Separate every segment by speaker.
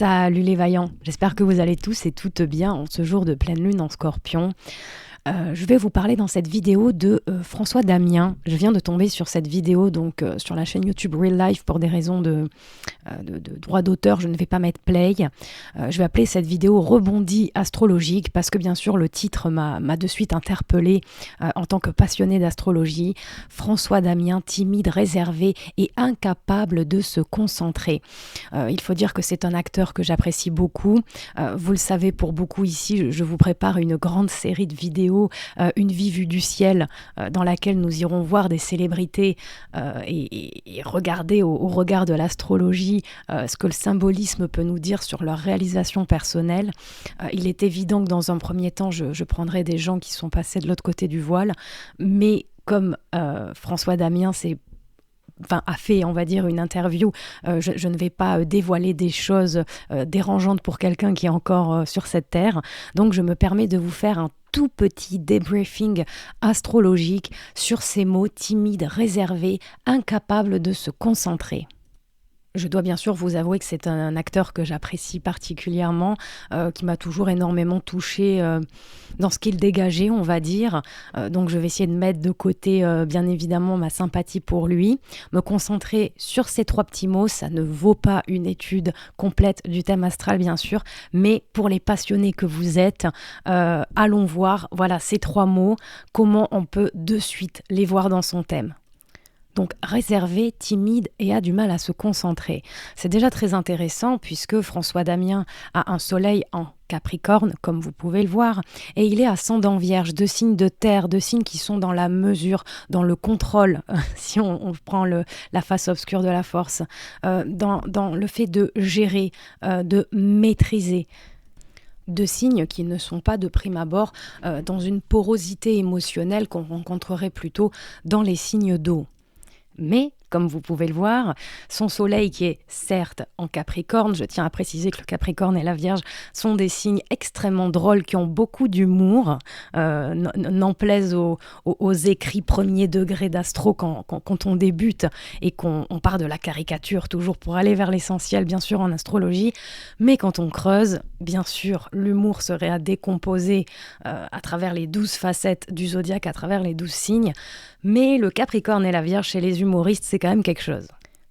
Speaker 1: Salut les vaillants, j'espère que vous allez tous et toutes bien en ce jour de pleine lune en Scorpion. Je vais vous parler dans cette vidéo de François Damien. Je viens de tomber sur cette vidéo donc sur la chaîne YouTube Real Life pour des raisons de droit d'auteur. Je ne vais pas mettre play. Je vais appeler cette vidéo Rebondi astrologique parce que bien sûr le titre m'a de suite interpellée en tant que passionnée d'astrologie. François Damien, timide, réservé et incapable de se concentrer. Il faut dire que c'est un acteur que j'apprécie beaucoup. Vous le savez, pour beaucoup ici, je vous prépare une grande série de vidéos, une vie vue du ciel, dans laquelle nous irons voir des célébrités et regarder au regard de l'astrologie ce que le symbolisme peut nous dire sur leur réalisation personnelle. Il est évident que dans un premier temps, je prendrai des gens qui sont passés de l'autre côté du voile, mais comme François Damien a fait, on va dire, une interview. Je ne vais pas dévoiler des choses dérangeantes pour quelqu'un qui est encore sur cette terre. Donc, je me permets de vous faire un tout petit débriefing astrologique sur ces mots timides, réservés, incapables de se concentrer. Je dois bien sûr vous avouer que c'est un acteur que j'apprécie particulièrement, qui m'a toujours énormément touchée dans ce qu'il dégageait, on va dire. Donc je vais essayer de mettre de côté, bien évidemment, ma sympathie pour lui, me concentrer sur ces 3 petits mots. Ça ne vaut pas une étude complète du thème astral, bien sûr, mais pour les passionnés que vous êtes, allons voir, voilà, ces 3 mots, comment on peut de suite les voir dans son thème. Donc réservé, timide et a du mal à se concentrer. C'est déjà très intéressant puisque François Damien a un soleil en Capricorne, comme vous pouvez le voir, et il est ascendant Vierge, 2 signes de terre, 2 signes qui sont dans la mesure, dans le contrôle, si on prend la face obscure de la force, dans le fait de gérer, de maîtriser. 2 signes qui ne sont pas de prime abord dans une porosité émotionnelle qu'on rencontrerait plutôt dans les signes d'eau. Mais, comme vous pouvez le voir, son soleil qui est certes en Capricorne, je tiens à préciser que le Capricorne et la Vierge sont des signes extrêmement drôles qui ont beaucoup d'humour, n'en plaise aux écrits premier degré d'astro quand on débute et qu'on part de la caricature toujours pour aller vers l'essentiel, bien sûr, en astrologie. Mais quand on creuse, bien sûr, l'humour serait à décomposer à travers les 12 facettes du zodiaque, à travers les 12 signes. Mais le Capricorne et la Vierge chez les humoristes, c'est quand même quelque chose.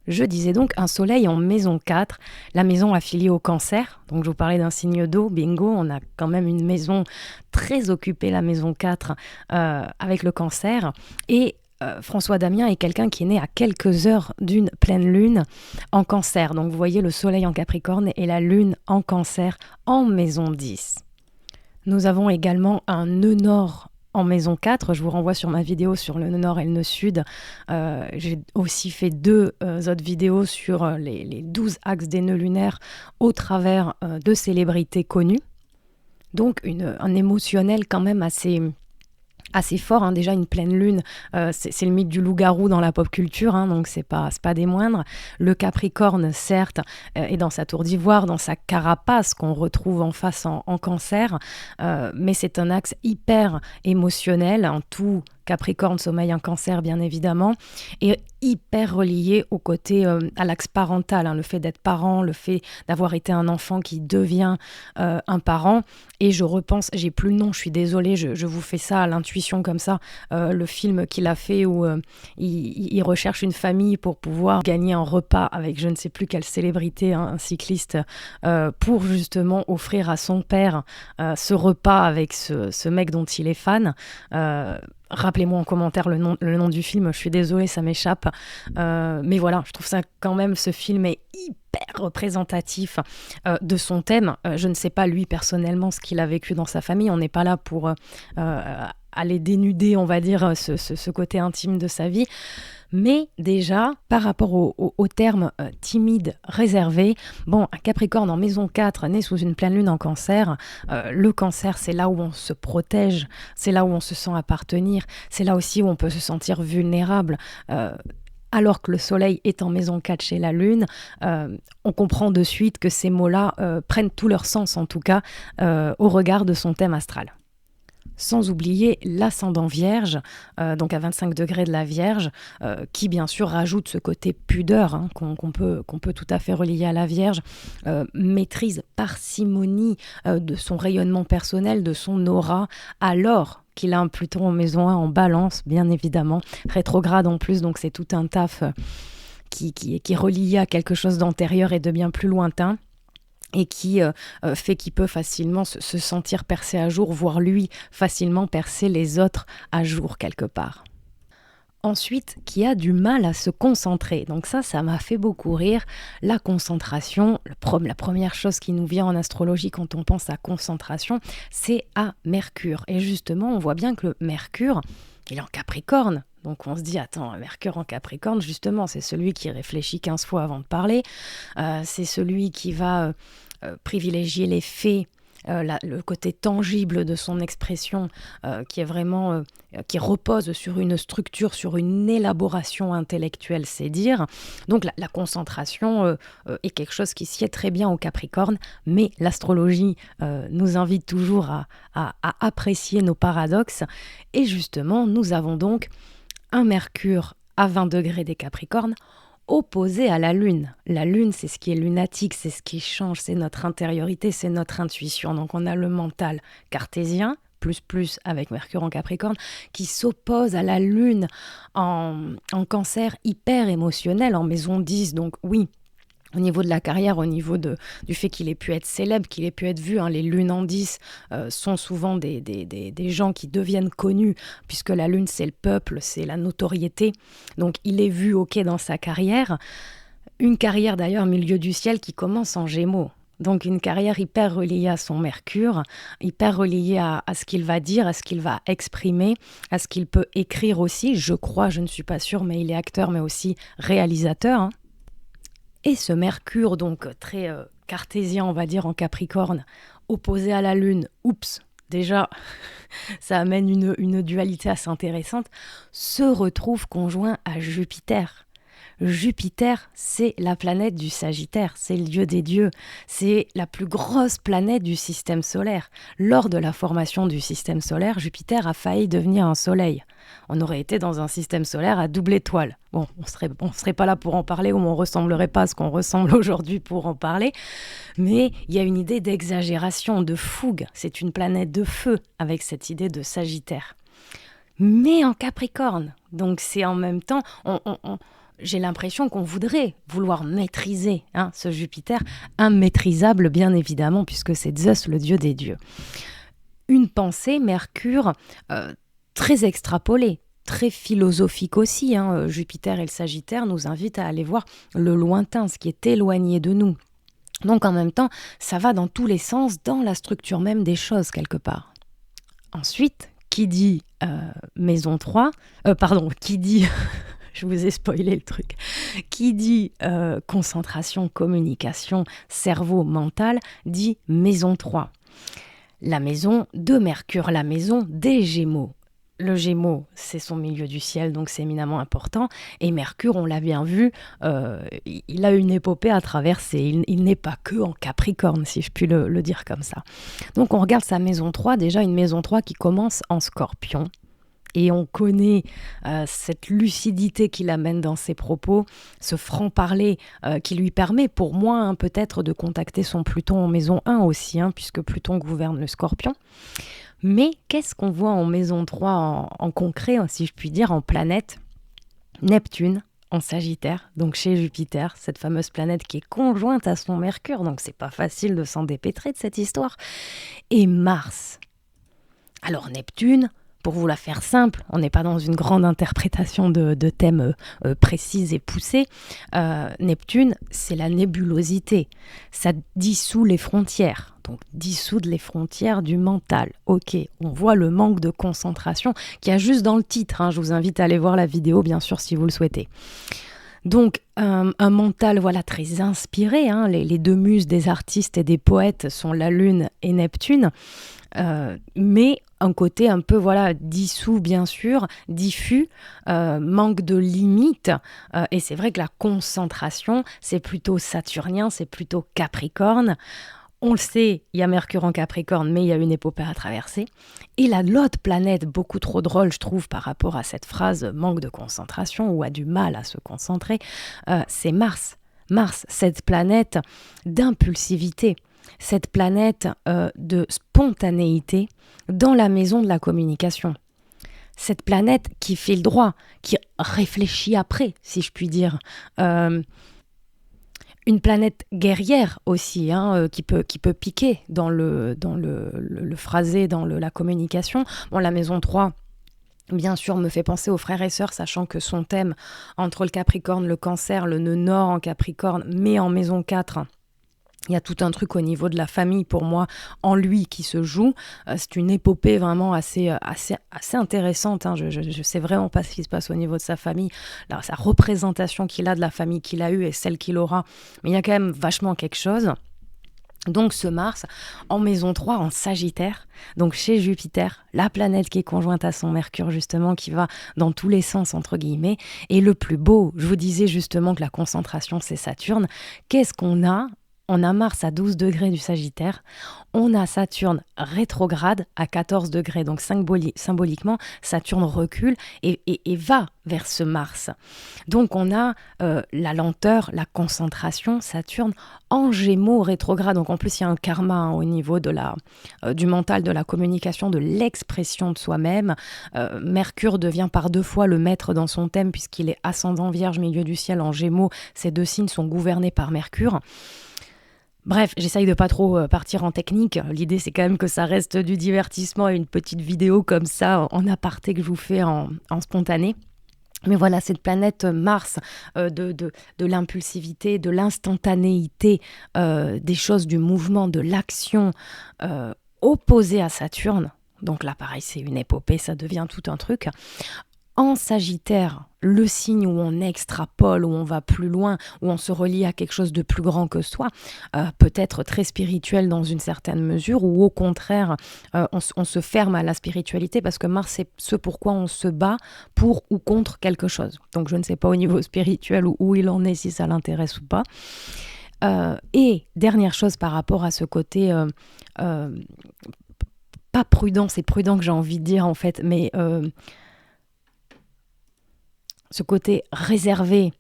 Speaker 1: Je disais donc un soleil en maison 4, la maison affiliée au Cancer. Donc je vous parlais d'un signe d'eau, bingo, on a quand même une maison très occupée, la maison 4, avec le Cancer. Et François Damien est quelqu'un qui est né à quelques heures d'une pleine lune en Cancer. Donc vous voyez le soleil en Capricorne et la lune en Cancer en maison 10. Nous avons également un nœud nord en maison 4, je vous renvoie sur ma vidéo sur le nœud nord et le nœud sud. J'ai aussi fait 2 autres vidéos sur les 12 axes des nœuds lunaires au travers de célébrités connues. Donc un émotionnel quand même assez fort, hein. Déjà une pleine lune, c'est le mythe du loup-garou dans la pop culture, hein, donc c'est pas des moindres. Le Capricorne, certes, est dans sa tour d'ivoire, dans sa carapace qu'on retrouve en face en Cancer, mais c'est un axe hyper émotionnel, en tout Capricorne sommeil en Cancer bien évidemment, et hyper relié au côté, à l'axe parental, hein, le fait d'être parent, le fait d'avoir été un enfant qui devient un parent. Et je repense, j'ai plus le nom, je suis désolée, je vous fais ça à l'intuition comme ça, le film qu'il a fait où il recherche une famille pour pouvoir gagner un repas avec je ne sais plus quelle célébrité, hein, un cycliste, pour justement offrir à son père ce repas avec ce mec dont il est fan. Rappelez-moi en commentaire le nom du film, je suis désolée, ça m'échappe. Mais voilà, je trouve ça quand même, ce film est hyper représentatif de son thème. Je ne sais pas lui personnellement ce qu'il a vécu dans sa famille, on n'est pas là pour aller dénuder, on va dire, ce côté intime de sa vie. Mais déjà, par rapport au terme timide, réservé, bon, un Capricorne en maison 4, né sous une pleine lune en Cancer, le Cancer, c'est là où on se protège, c'est là où on se sent appartenir, c'est là aussi où on peut se sentir vulnérable. Alors que le soleil est en maison 4 chez la lune, on comprend de suite que ces mots-là prennent tout leur sens, en tout cas, au regard de son thème astral. Sans oublier l'ascendant Vierge, donc à 25 degrés de la Vierge, qui bien sûr rajoute ce côté pudeur qu'on peut tout à fait relier à la Vierge, maîtrise, parcimonie de son rayonnement personnel, de son aura, alors qu'il a un Pluton en maison 1 en Balance, bien évidemment, rétrograde en plus, donc c'est tout un taf qui est relié à quelque chose d'antérieur et de bien plus lointain, et qui fait qu'il peut facilement se sentir percé à jour, voire lui facilement percer les autres à jour quelque part. Ensuite, qui a du mal à se concentrer. Donc ça m'a fait beaucoup rire. La concentration, la première chose qui nous vient en astrologie quand on pense à concentration, c'est à Mercure. Et justement, on voit bien que le Mercure, il est en Capricorne. Donc on se dit, attends, Mercure en Capricorne, justement, c'est celui qui réfléchit 15 fois avant de parler. C'est celui qui va privilégier les faits, le côté tangible de son expression, qui est vraiment, qui repose sur une structure, sur une élaboration intellectuelle, c'est dire. Donc la concentration est quelque chose qui sied très bien au Capricorne, mais l'astrologie nous invite toujours à apprécier nos paradoxes. Et justement, nous avons donc un Mercure à 20 degrés des Capricornes, opposé à la Lune. La Lune, c'est ce qui est lunatique, c'est ce qui change, c'est notre intériorité, c'est notre intuition. Donc on a le mental cartésien, plus avec Mercure en Capricorne, qui s'oppose à la Lune en Cancer, hyper émotionnel, en maison 10. Donc oui, au niveau de la carrière, au niveau du fait qu'il ait pu être célèbre, qu'il ait pu être vu, les lunes en 10 sont souvent des gens qui deviennent connus, puisque la lune, c'est le peuple, c'est la notoriété. Donc il est vu, ok, dans sa carrière. Une carrière d'ailleurs, milieu du ciel, qui commence en Gémeaux. Donc une carrière hyper reliée à son Mercure, hyper reliée à ce qu'il va dire, à ce qu'il va exprimer, à ce qu'il peut écrire aussi. Je crois, je ne suis pas sûre, mais il est acteur, mais aussi réalisateur, Et ce Mercure, donc très cartésien, on va dire, en Capricorne, opposé à la Lune, oups, déjà, ça amène une dualité assez intéressante, se retrouve conjoint à Jupiter. Jupiter, c'est la planète du Sagittaire, c'est le dieu des dieux, c'est la plus grosse planète du système solaire. Lors de la formation du système solaire, Jupiter a failli devenir un soleil. On aurait été dans un système solaire à double étoile. Bon, on serait pas là pour en parler, ou on ressemblerait pas à ce qu'on ressemble aujourd'hui pour en parler, mais il y a une idée d'exagération, de fougue. C'est une planète de feu avec cette idée de Sagittaire. Mais en Capricorne, donc c'est en même temps... J'ai l'impression qu'on voudrait vouloir maîtriser ce Jupiter, immaîtrisable bien évidemment, puisque c'est Zeus, le dieu des dieux. Une pensée, Mercure, très extrapolée, très philosophique aussi. Jupiter et le Sagittaire nous invitent à aller voir le lointain, ce qui est éloigné de nous. Donc en même temps, ça va dans tous les sens, dans la structure même des choses quelque part. Ensuite, qui dit maison 3, qui dit... Je vous ai spoilé le truc. Qui dit concentration, communication, cerveau, mental, dit maison 3. La maison de Mercure, la maison des Gémeaux. Le Gémeaux, c'est son milieu du ciel, donc c'est éminemment important. Et Mercure, on l'a bien vu, il a une épopée à traverser. Il n'est pas que en Capricorne, si je puis le dire comme ça. Donc on regarde sa maison 3, déjà une maison 3 qui commence en Scorpion. Et on connaît cette lucidité qu'il amène dans ses propos, ce franc-parler qui lui permet, pour moi, peut-être de contacter son Pluton en maison 1 aussi, puisque Pluton gouverne le Scorpion. Mais qu'est-ce qu'on voit en maison 3 en concret, si je puis dire, en planète ? Neptune en Sagittaire, donc chez Jupiter, cette fameuse planète qui est conjointe à son Mercure, donc c'est pas facile de s'en dépêtrer de cette histoire. Et Mars. Alors Neptune... Pour vous la faire simple, on n'est pas dans une grande interprétation de thèmes précis et poussés. Neptune, c'est la nébulosité. Ça dissout les frontières. Donc, dissoudre les frontières du mental. Ok, on voit le manque de concentration qu'il y a juste dans le titre. Je vous invite à aller voir la vidéo, bien sûr, si vous le souhaitez. Donc, un mental très inspiré. Les deux muses des artistes et des poètes sont la Lune et Neptune. Mais un côté un peu dissous bien sûr, diffus, manque de limites, et c'est vrai que la concentration c'est plutôt saturnien, c'est plutôt capricorne. On le sait, il y a Mercure en Capricorne, mais il y a une épopée à traverser. Et l'autre planète, beaucoup trop drôle, je trouve, par rapport à cette phrase manque de concentration ou a du mal à se concentrer, c'est Mars. Mars, cette planète d'impulsivité, cette planète de spontanéité dans la maison de la communication. Cette planète qui file droit, qui réfléchit après, si je puis dire. Une planète guerrière aussi, qui peut piquer dans le phrasé, dans la communication. Bon, la maison 3, bien sûr, me fait penser aux frères et sœurs, sachant que son thème, entre le Capricorne, le Cancer, le nœud nord en Capricorne, mais en maison 4, il y a tout un truc au niveau de la famille, pour moi, en lui qui se joue. C'est une épopée vraiment assez intéressante. Je sais vraiment pas ce qui se passe au niveau de sa famille, sa représentation qu'il a de la famille qu'il a eue et celle qu'il aura. Mais il y a quand même vachement quelque chose. Donc ce Mars, en maison 3, en Sagittaire, donc chez Jupiter, la planète qui est conjointe à son Mercure justement, qui va dans tous les sens entre guillemets. Et le plus beau, je vous disais justement que la concentration c'est Saturne. Qu'est-ce qu'on a ? On a Mars à 12 degrés du Sagittaire, on a Saturne rétrograde à 14 degrés. Donc symboliquement, Saturne recule et va vers ce Mars. Donc on a la lenteur, la concentration, Saturne en Gémeaux rétrograde. Donc en plus, il y a un karma au niveau de du mental, de la communication, de l'expression de soi-même. Mercure devient par 2 fois le maître dans son thème puisqu'il est ascendant Vierge, milieu du ciel en Gémeaux. Ces 2 signes sont gouvernés par Mercure. Bref, j'essaye de pas trop partir en technique. L'idée, c'est quand même que ça reste du divertissement et une petite vidéo comme ça, en aparté, que je vous fais en spontané. Mais voilà, cette planète Mars de l'impulsivité, de l'instantanéité, des choses, du mouvement, de l'action, opposée à Saturne. Donc là, pareil, c'est une épopée, ça devient tout un truc. En Sagittaire, le signe où on extrapole, où on va plus loin, où on se relie à quelque chose de plus grand que soi, peut-être très spirituel dans une certaine mesure, ou au contraire, on se ferme à la spiritualité parce que Mars, c'est ce pourquoi on se bat pour ou contre quelque chose. Donc je ne sais pas au niveau spirituel où il en est, si ça l'intéresse ou pas. Et dernière chose par rapport à ce côté... pas prudent, c'est prudent que j'ai envie de dire en fait, mais... ce côté réservé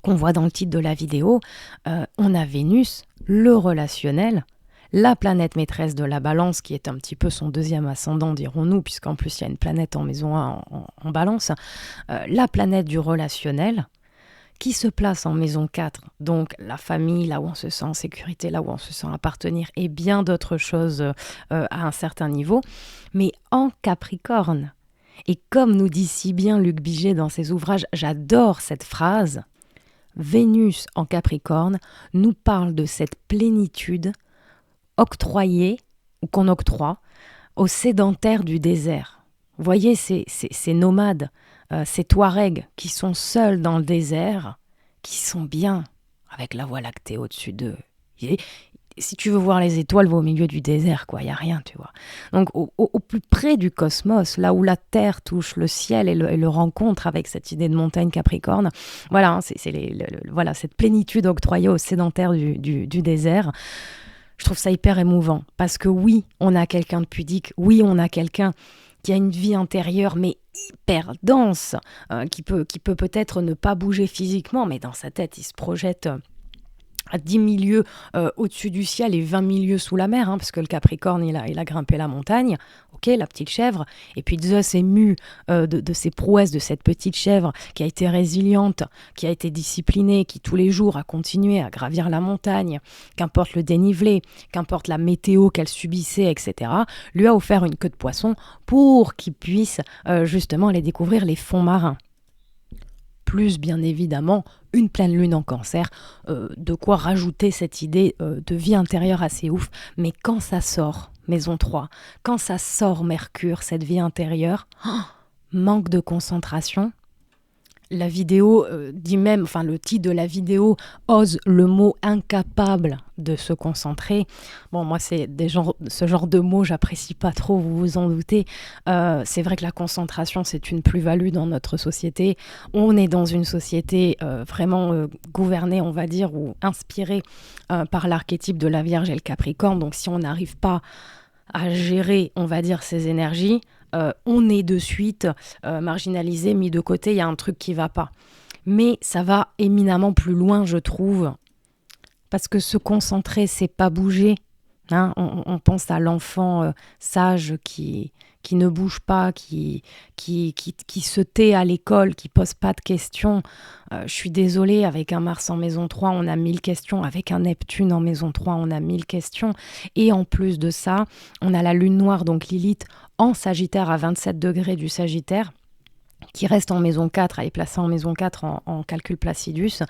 Speaker 1: qu'on voit dans le titre de la vidéo, on a Vénus, le relationnel, la planète maîtresse de la balance, qui est un petit peu son deuxième ascendant, dirons-nous, puisqu'en plus il y a une planète en maison 1 en balance, la planète du relationnel, qui se place en maison 4, donc la famille, là où on se sent en sécurité, là où on se sent appartenir, et bien d'autres choses à un certain niveau, mais en Capricorne. Et comme nous dit si bien Luc Biget dans ses ouvrages, j'adore cette phrase, Vénus en Capricorne nous parle de cette plénitude octroyée, ou qu'on octroie, aux sédentaires du désert. Vous voyez ces nomades, ces Touaregs qui sont seuls dans le désert, qui sont bien avec la Voie lactée au-dessus d'eux. Si tu veux voir les étoiles, va au milieu du désert, quoi. Il n'y a rien, tu vois. Donc, au plus près du cosmos, là où la Terre touche le ciel et le rencontre avec cette idée de montagne Capricorne, voilà, voilà cette plénitude octroyée aux sédentaires du désert. Je trouve ça hyper émouvant. Parce que oui, on a quelqu'un de pudique. Oui, on a quelqu'un qui a une vie intérieure, mais hyper dense, qui peut peut-être ne pas bouger physiquement, mais dans sa tête, il se projette... à 10 000 lieues au-dessus du ciel et 20 000 lieues sous la mer, parce que le Capricorne, il a grimpé la montagne, ok, la petite chèvre, et puis Zeus est mu de ses prouesses, de cette petite chèvre qui a été résiliente, qui a été disciplinée, qui tous les jours a continué à gravir la montagne, qu'importe le dénivelé, qu'importe la météo qu'elle subissait, etc., lui a offert une queue de poisson pour qu'il puisse justement aller découvrir les fonds marins. Plus bien évidemment une pleine lune en Cancer, de quoi rajouter cette idée de vie intérieure assez ouf. Mais quand ça sort, maison 3, quand ça sort Mercure, cette vie intérieure, manque de concentration, La vidéo dit même, enfin le titre de la vidéo ose le mot incapable de se concentrer. Bon, moi c'est ce genre de mots, j'apprécie pas trop, vous vous en doutez. C'est vrai que la concentration c'est une plus-value dans notre société. On est dans une société vraiment gouvernée, on va dire, ou inspirée par l'archétype de la Vierge et le Capricorne. Donc si on n'arrive pas à gérer, on va dire, ses énergies, on est de suite marginalisé, mis de côté, il y a un truc qui va pas. Mais ça va éminemment plus loin, je trouve, parce que se concentrer, c'est pas bouger. Hein, on pense à l'enfant sage qui ne bouge pas, qui se tait à l'école, qui pose pas de questions. Je suis désolée, avec un Mars en maison 3, on a 1000 questions. Avec un Neptune en maison 3, on a 1000 questions. Et en plus de ça, on a la lune noire, donc Lilith, en Sagittaire à 27 degrés du Sagittaire, qui reste en maison 4, elle est placée en maison 4 en calcul Placidus.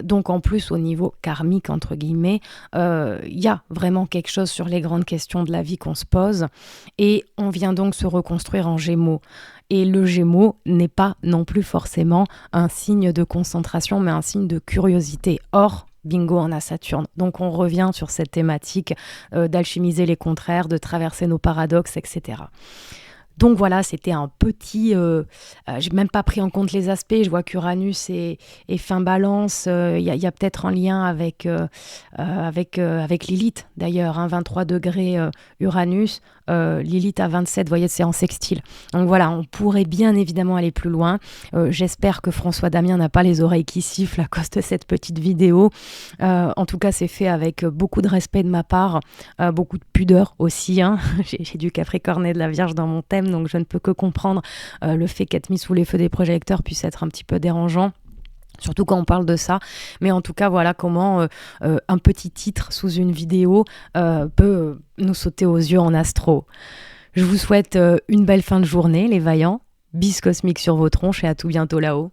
Speaker 1: Donc en plus, au niveau karmique, entre guillemets, il y a vraiment quelque chose sur les grandes questions de la vie qu'on se pose. Et on vient donc se reconstruire en Gémeaux. Et le Gémeaux n'est pas non plus forcément un signe de concentration, mais un signe de curiosité. Or, bingo, on a Saturne. Donc on revient sur cette thématique d'alchimiser les contraires, de traverser nos paradoxes, etc. Donc voilà, c'était un petit... j'ai même pas pris en compte les aspects. Je vois qu'Uranus est fin balance. Il y a peut-être un lien avec Lilith, d'ailleurs. Hein, 23 degrés Uranus. Lilith à 27, vous voyez, c'est en sextile. Donc voilà, on pourrait bien évidemment aller plus loin. J'espère que François Damien n'a pas les oreilles qui sifflent à cause de cette petite vidéo. En tout cas, c'est fait avec beaucoup de respect de ma part, beaucoup de pudeur aussi. Hein. J'ai du Capricorne et de la Vierge dans mon thème, donc je ne peux que comprendre le fait qu'être mis sous les feux des projecteurs puisse être un petit peu dérangeant. Surtout quand on parle de ça. Mais en tout cas, voilà comment un petit titre sous une vidéo peut nous sauter aux yeux en astro. Je vous souhaite une belle fin de journée, les vaillants. Bis cosmique sur vos tronches et à tout bientôt là-haut.